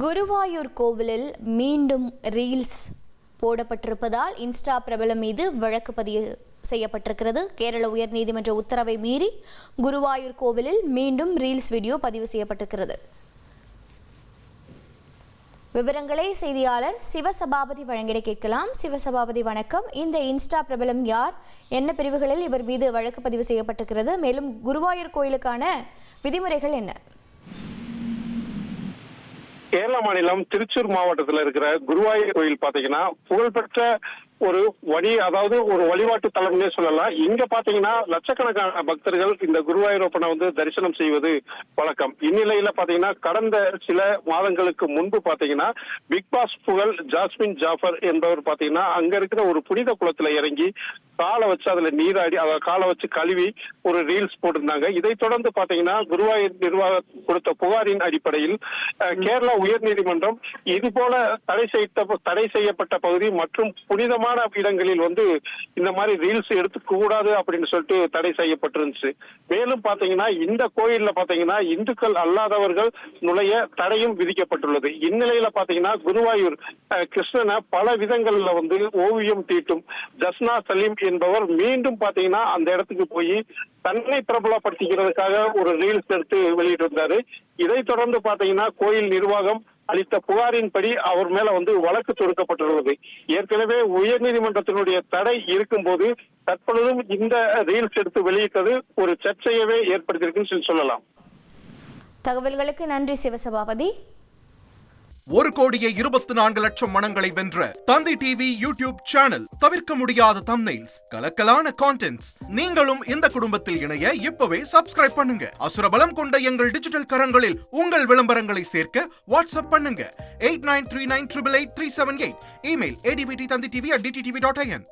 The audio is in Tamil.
குருவாயூர் கோவிலில் மீண்டும் ரீல்ஸ் போடப்பட்டிருப்பதால் இன்ஸ்டா பிரபலம் மீது வழக்கு பதிவு செய்யப்பட்டிருக்கிறது. கேரள உயர்நீதிமன்ற உத்தரவை மீறி குருவாயூர் கோவிலில் மீண்டும் ரீல்ஸ் வீடியோ பதிவு செய்யப்பட்டிருக்கிறது. விவரங்களை செய்தியாளர் சிவசபாபதி வழங்கிட கேட்கலாம். சிவசபாபதி வணக்கம். இந்த இன்ஸ்டா பிரபலம் யார், என்ன பிரிவுகளில் இவர் மீது வழக்கு பதிவு செய்யப்பட்டிருக்கிறது, மேலும் குருவாயூர் கோயிலுக்கான விதிமுறைகள் என்ன? கேரள மாநிலம் திருச்சூர் மாவட்டத்தில் இருக்கிற குருவாயூர் கோயில் பாத்தீங்கன்னா புகழ்பெற்ற ஒரு ஒரு வழிபாட்டு தலம்னே சொல்லலாம். இங்க பாத்தீங்கன்னா லட்சக்கணக்கான பக்தர்கள் இந்த குருவாயூரப்பனை தரிசனம் செய்வது வழக்கம். இந்நிலையில பாத்தீங்கன்னா கடந்த சில மாதங்களுக்கு முன்பு பாத்தீங்கன்னா பிக் பாஸ் புகழ் ஜாஸ்மின் ஜாஃபர் என்பவர் பாத்தீங்கன்னா அங்க இருக்கிற ஒரு புனித குளத்துல இறங்கி காலை வச்சு அதுல நீராடி அதை காலை வச்சு கழுவி ஒரு ரீல்ஸ் போட்டிருந்தாங்க. இதை தொடர்ந்து பாத்தீங்கன்னா குருவாயூர் நிர்வாகம் கொடுத்த புகாரின் அடிப்படையில் கேரளா உயர்நீதிமன்றம் இது போல தடை செய்யப்பட்ட பகுதி மற்றும் புனிதமான இடங்களில் இந்த மாதிரி ரீல்ஸ் எடுத்துக்க கூடாது அப்படின்னு சொல்லிட்டு தடை செய்யப்பட்டிருந்துச்சு. மேலும் பாத்தீங்கன்னா இந்த கோயில்ல பாத்தீங்கன்னா இந்துக்கள் அல்லாதவர்கள் நுழைய தடையும் விதிக்கப்பட்டுள்ளது. இந்நிலையில பாத்தீங்கன்னா குருவாயூர் கிருஷ்ணனை பல விதங்கள்ல ஓவியம் தீட்டும் ஜஸ்னா சலீம் என்பவர் மீண்டும் பாத்தீங்கன்னா அந்த இடத்துக்கு போய் தன்னை பிரபலப்படுத்திக்கிறதுக்காக ஒரு ரீல்ஸ் எடுத்து வெளியிட்டு வந்தாரு. இதை தொடர்ந்து பாத்தீங்கன்னா கோயில் நிர்வாகம் அளித்த புகாரின்படி அவர் மேல வழக்கு தொடுக்கப்பட்டுள்ளது. ஏற்கனவே உயர்நீதிமன்றத்தினுடைய தடை இருக்கும் போது தற்பொழுதும் இந்த ரீல்ஸ் எடுத்து வெளியிட்டது ஒரு சர்ச்சையவே ஏற்படுத்தியிருக்குன்னு சொல்லலாம். தகவல்களுக்கு நன்றி சிவசபாபதி. 1,24,00,000 மனங்களை வென்ற தந்தி டிவி யூடியூப் சேனல். தவிர்க்க முடியாத தம்ப்நெயில்ஸ், கலக்கலான கான்டென்ட்ஸ். நீங்களும் இந்த குடும்பத்தில் இணைய இப்பவே சப்ஸ்கிரைப் பண்ணுங்க. அசுரபலம் கொண்ட எங்கள் டிஜிட்டல் கரங்களில் உங்கள் விளம்பரங்களை சேர்க்க வாட்ஸ்அப் பண்ணுங்க. 8939888378. Email advttanditv@dttv.in.